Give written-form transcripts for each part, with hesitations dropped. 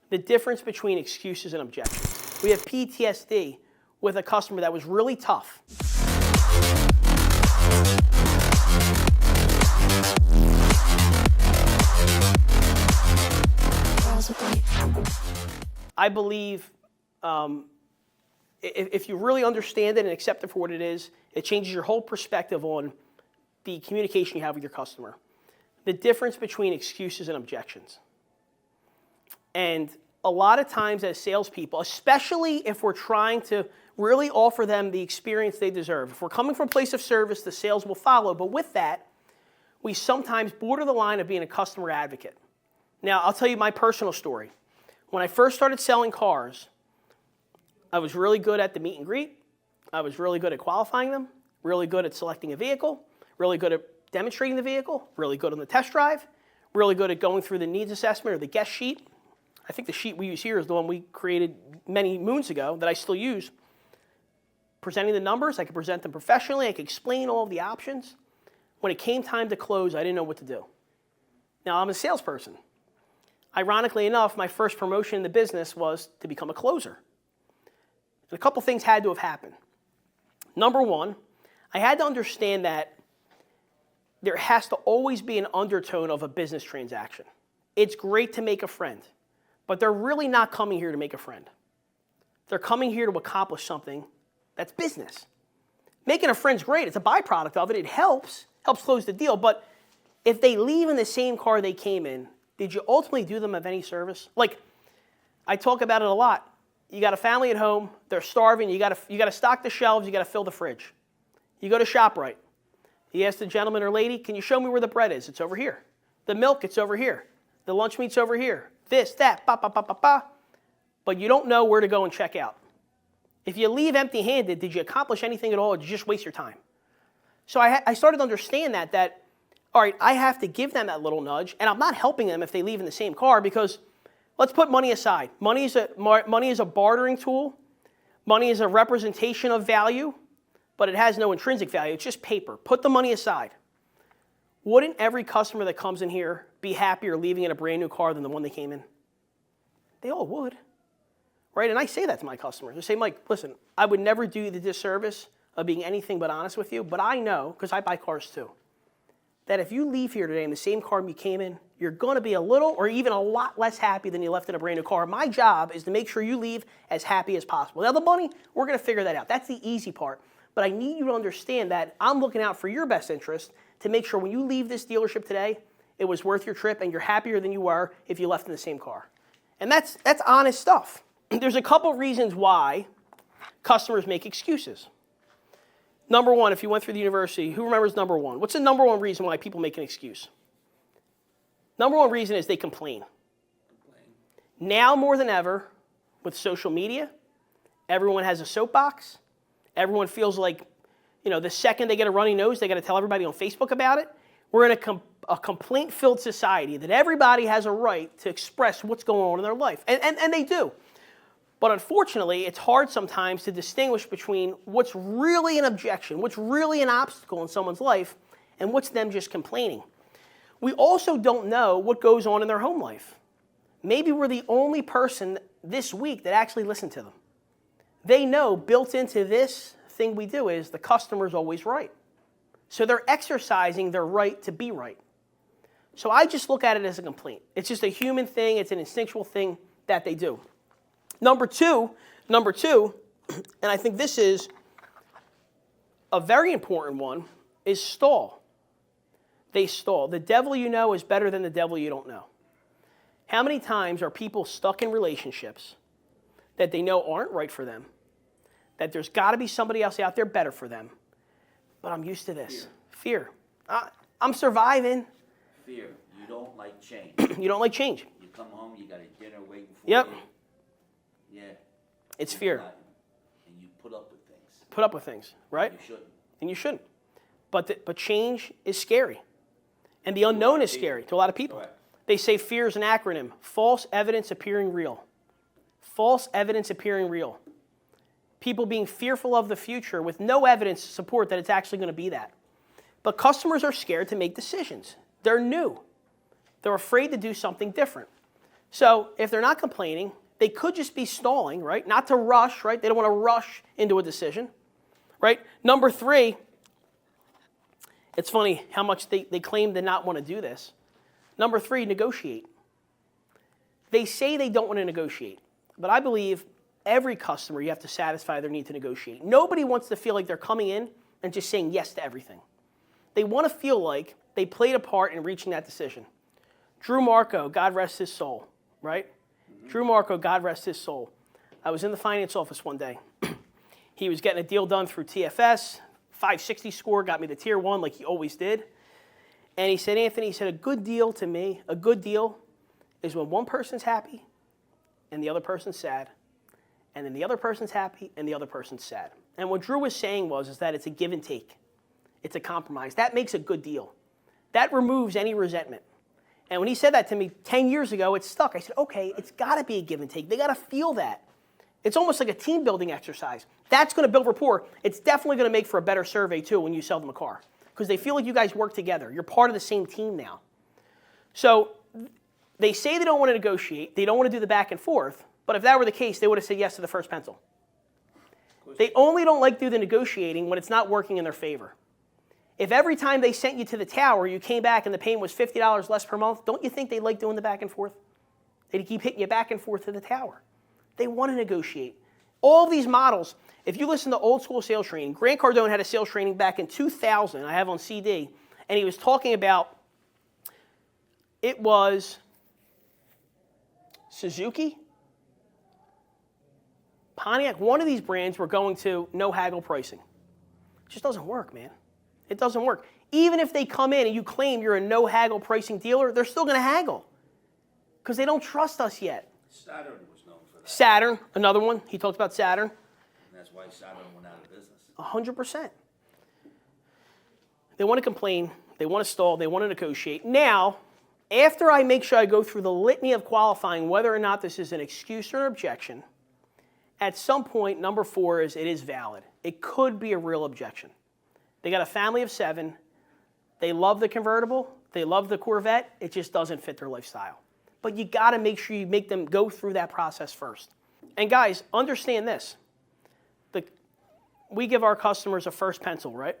the difference between excuses and objections. We have PTSD with a customer that was really tough. I believe if you really understand it and accept it for what it is, it changes your whole perspective on the communication you have with your customer. The difference between excuses and objections. And a lot of times as salespeople, especially if we're trying to really offer them the experience they deserve, if we're coming from a place of service, the sales will follow. But with that, we sometimes border the line of being a customer advocate. Now, I'll tell you my personal story. When I first started selling cars, I was really good at the meet and greet. I was really good at qualifying them, really good at selecting a vehicle, really good at demonstrating the vehicle, really good on the test drive, really good at going through the needs assessment or the guest sheet. I think the sheet we use here is the one we created many moons ago that I still use. Presenting the numbers, I could present them professionally. I could explain all of the options. When it came time to close, I didn't know what to do. Now, I'm a salesperson. Ironically enough, my first promotion in the business was to become a closer. And a couple things had to have happened. Number one, I had to understand that there has to always be an undertone of a business transaction. It's great to make a friend, but they're really not coming here to make a friend. They're coming here to accomplish something that's business. Making a friend's great. It's a byproduct of it. It helps close the deal. But if they leave in the same car they came in, did you ultimately do them of any service? Like, I talk about it a lot. You got a family at home. They're starving. You got to stock the shelves. You got to fill the fridge. You go to ShopRite. You ask the gentleman or lady, can you show me where the bread is? It's over here. The milk, it's over here. The lunch meat's over here. This, that, ba, ba, ba, ba, ba. But you don't know where to go and check out. If you leave empty-handed, did you accomplish anything at all, or did you just waste your time? So I started to understand that, all right, I have to give them that little nudge, and I'm not helping them if they leave in the same car because let's put money aside. Money is a bartering tool. Money is a representation of value, but it has no intrinsic value. It's just paper. Put the money aside. Wouldn't every customer that comes in here be happier leaving in a brand new car than the one they came in? They all would, right? And I say that to my customers. I say, Mike, listen, I would never do you the disservice of being anything but honest with you, but I know, because I buy cars too, that if you leave here today in the same car you came in, you're going to be a little or even a lot less happy than you left in a brand new car. My job is to make sure you leave as happy as possible. Now, the money, we're going to figure that out. That's the easy part. But I need you to understand that I'm looking out for your best interest to make sure when you leave this dealership today, it was worth your trip and you're happier than you were if you left in the same car. And that's honest stuff. There's a couple reasons why customers make excuses. Number one, if you went through the university, who remembers number one? What's the number one reason why people make an excuse? Number one reason is they complain. Now more than ever, with social media, everyone has a soapbox. Everyone feels like, the second they get a runny nose, they got to tell everybody on Facebook about it. We're in a complaint-filled society that everybody has a right to express what's going on in their life, and they do. But unfortunately, it's hard sometimes to distinguish between what's really an objection, what's really an obstacle in someone's life, and what's them just complaining. We also don't know what goes on in their home life. Maybe we're the only person this week that actually listened to them. They know built into this thing we do is the customer's always right. So they're exercising their right to be right. So I just look at it as a complaint. It's just a human thing. It's an instinctual thing that they do. Number two, and I think this is a very important one, is stall. They stall. The devil you know is better than the devil you don't know. How many times are people stuck in relationships that they know aren't right for them, that there's got to be somebody else out there better for them, but I'm used to this. Fear. I'm surviving. Fear. You don't like change. You don't like change. You come home, you got a dinner waiting for Yep. you. Yeah. It's fear. And you put up with things. Put up with things, right? You shouldn't. And you shouldn't. But change is scary. And the unknown is scary to a lot of people. Correct. They say fear is an acronym. False evidence appearing real. False evidence appearing real. People being fearful of the future with no evidence to support that it's actually going to be that. But customers are scared to make decisions. They're new. They're afraid to do something different. So if they're not complaining, they could just be stalling, right? Not to rush, right? They don't want to rush into a decision, right? Number 3, it's funny how much they claim to not want to do this. Number 3, negotiate. They say they don't want to negotiate, but I believe every customer, you have to satisfy their need to negotiate. Nobody wants to feel like they're coming in and just saying yes to everything. They want to feel like they played a part in reaching that decision. Drew Marco, God rest his soul, right? Drew Marco, God rest his soul. I was in the finance office one day. He was getting a deal done through TFS, 560 score, got me the tier 1 like he always did. And he said, Anthony, he said, a good deal to me, a good deal is when one person's happy and the other person's sad. And then the other person's happy and the other person's sad. And what Drew was saying is that it's a give and take. It's a compromise. That makes a good deal. That removes any resentment. And when he said that to me 10 years ago, it stuck. I said, okay, it's got to be a give and take. They got to feel that. It's almost like a team building exercise. That's going to build rapport. It's definitely going to make for a better survey, too, when you sell them a car. Because they feel like you guys work together. You're part of the same team now. So they say they don't want to negotiate. They don't want to do the back and forth. But if that were the case, they would have said yes to the first pencil. They only don't like to do the negotiating when it's not working in their favor. If every time they sent you to the tower, you came back and the payment was $50 less per month, don't you think they like doing the back and forth? They'd keep hitting you back and forth to the tower. They want to negotiate. All these models, if you listen to old school sales training, Grant Cardone had a sales training back in 2000, I have on CD, and he was talking about, it was Suzuki, Pontiac, one of these brands were going to no haggle pricing. It just doesn't work, man. It doesn't work. Even if they come in and you claim you're a no haggle pricing dealer, they're still going to haggle because they don't trust us yet. Saturn was known for that. Saturn, another one. He talked about Saturn. And that's why Saturn went out of business. 100%. They want to complain. They want to stall. They want to negotiate. Now, after I make sure I go through the litany of qualifying whether or not this is an excuse or an objection, at some point, number 4 is it is valid. It could be a real objection. They got a family of 7. They love the convertible. They love the Corvette. It just doesn't fit their lifestyle. But you got to make sure you make them go through that process first. And guys, understand this. We give our customers a first pencil, right?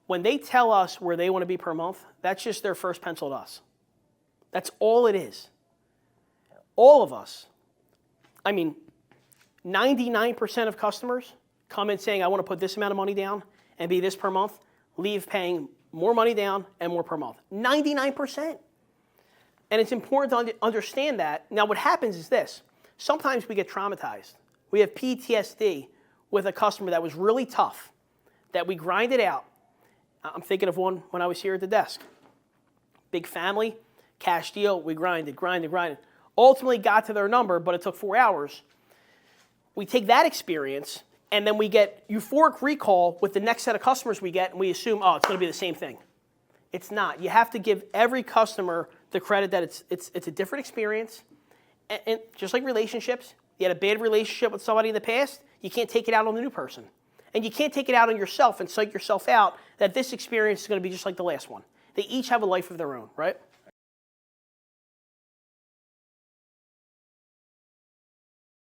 When they tell us where they want to be per month, that's just their first pencil to us. That's all it is. All of us. I mean, 99% of customers come in saying, I want to put this amount of money down and be this per month, leave paying more money down and more per month. 99%. And it's important to understand that. Now, what happens is this. Sometimes we get traumatized. We have PTSD with a customer that was really tough, that we grinded out. I'm thinking of one when I was here at the desk. Big family, cash deal, we grinded. Ultimately got to their number, but it took 4 hours. We take that experience, and then we get euphoric recall with the next set of customers we get, and we assume, oh, it's going to be the same thing. It's not. You have to give every customer the credit that it's a different experience. And just like relationships, you had a bad relationship with somebody in the past, you can't take it out on the new person. And you can't take it out on yourself and psych yourself out that this experience is going to be just like the last one. They each have a life of their own, right?